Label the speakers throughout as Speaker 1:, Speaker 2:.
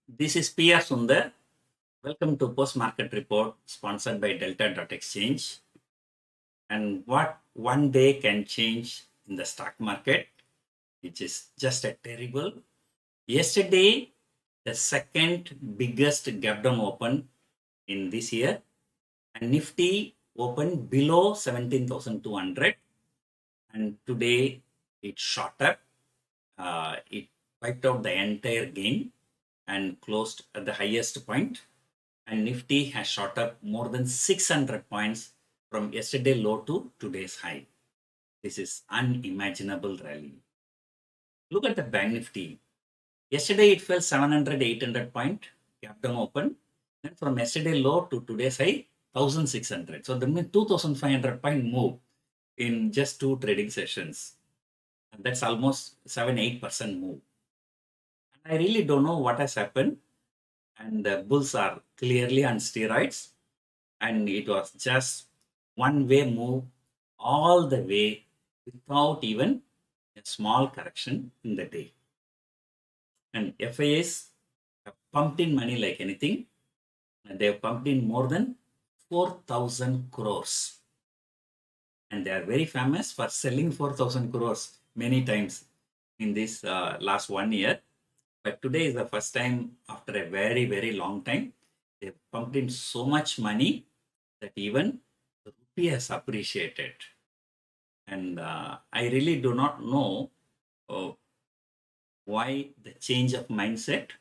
Speaker 1: This is PR Sundar. Welcome to Post Market Report sponsored by Delta.exchange. And what one day can change in the stock market, which is just a terrible. Yesterday, the second biggest gap down open in this year, and Nifty opened below 17,200. And today it shot up. It wiped out the entire gain and closed at the highest point. And Nifty has shot up more than 600 points from yesterday low to today's high. This is unimaginable rally. Look at the Bank Nifty. Yesterday it fell 700, 800 point, gap down open. Then from yesterday low to today's high, 1600. So the 2500 point move in just two trading sessions. And that's almost 7-8% move. And I really don't know what has happened. And the bulls are clearly on steroids. And it was just one way move all the way without even a small correction in the day. And FIIs have pumped in money like anything, and they have pumped in more than 4,000 crores. And they are very famous for selling 4,000 crores many times in this last 1 year. But today is the first time after a very, very long time, they pumped in so much money that even the rupee has appreciated. And I really do not know why the change of mindset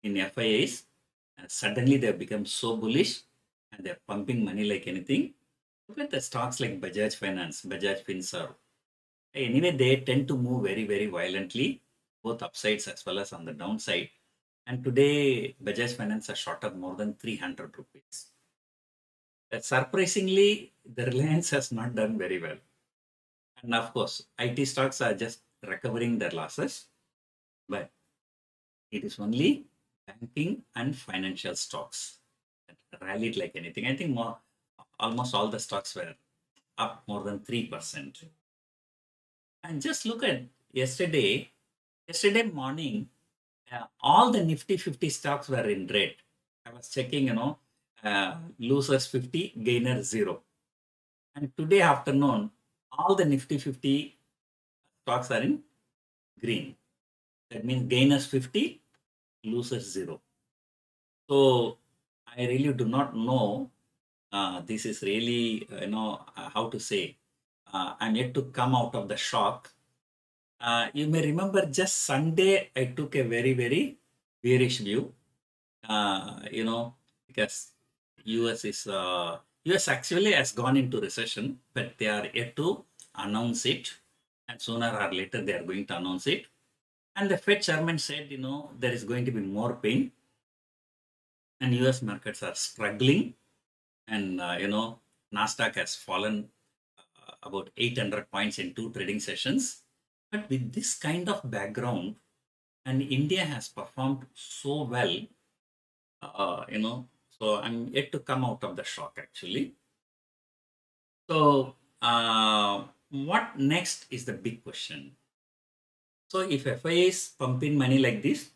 Speaker 1: in FIIs. Suddenly they have become so bullish and they're pumping money like anything. Look at the stocks like Bajaj Finance, Bajaj Finserv. Anyway, they tend to move very, very violently, both upsides as well as on the downside. And today, Bajaj Finance has shot up more than 300 rupees. Surprisingly, the Reliance has not done very well. And of course, IT stocks are just recovering their losses. But it is only banking and financial stocks that rallied like anything. I think almost all the stocks were up more than 3%. And just look at yesterday morning, all the Nifty 50 stocks were in red. I was checking, losers 50, gainers 0. And today afternoon, all the Nifty 50 stocks are in green. That means gainers 50, losers 0. So I really do not know. This is really, how to say. I'm yet to come out of the shock. You may remember just Sunday, I took a very, very bearish view, because US actually has gone into recession, but they are yet to announce it. And sooner or later, they are going to announce it. And the Fed chairman said, there is going to be more pain. And US markets are struggling. And, NASDAQ has fallen about 800 points in two trading sessions. But with this kind of background, and India has performed so well, so I'm yet to come out of the shock actually. So, what next is the big question. So, if FII is pumping money like this,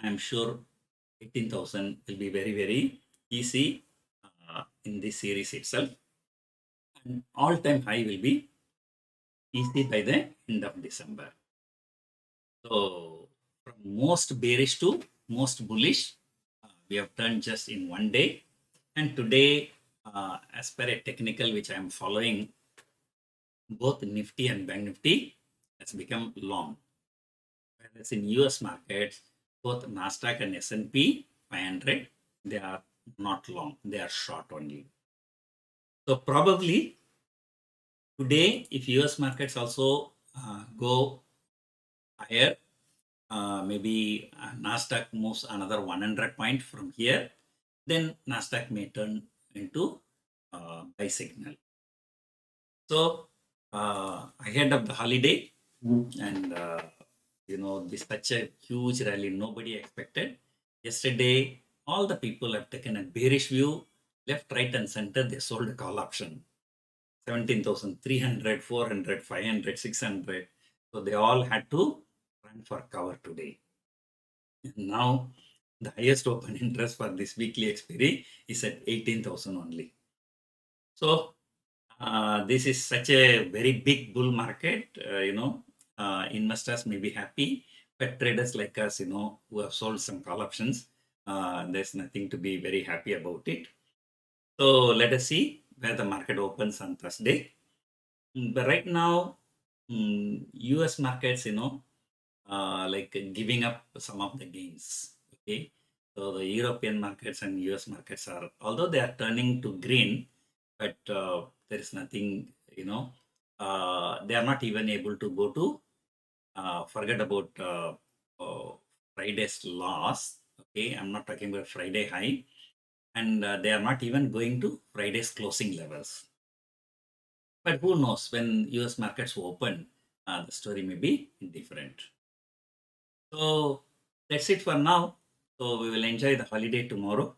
Speaker 1: I'm sure 18,000 will be very, very easy in this series itself. And all-time high will be easy by the end of December. So, from most bearish to most bullish, we have turned just in one day. And today, as per a technical which I am following, both Nifty and Bank Nifty has become long. Whereas in US markets, both NASDAQ and S&P 500, they are not long, they are short only. So probably today, if US markets also go higher, maybe NASDAQ moves another 100 point from here, then NASDAQ may turn into buy signal. So ahead of the holiday, and this such a huge rally nobody expected. Yesterday, all the people have taken a bearish view, left, right, and center. They sold a call option, 17,300, 400, 500, 600. So they all had to run for cover today. Now, the highest open interest for this weekly expiry is at 18,000 only. So, this is such a very big bull market. Investors may be happy, but traders like us, who have sold some call options, there's nothing to be very happy about it. So, let us see where the market opens on Thursday. But right now, US markets, like giving up some of the gains. Okay, so the European markets and US markets are, although they are turning to green, but there is nothing, they are not even able to go to, forget about Friday's loss. Okay, I'm not talking about Friday high, and they are not even going to Friday's closing levels. But who knows, when US markets open, the story may be different. So that's it for now. So we will enjoy the holiday tomorrow.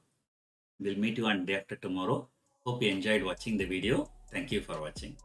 Speaker 1: We'll meet you on day after tomorrow. Hope you enjoyed watching the video. Thank you for watching.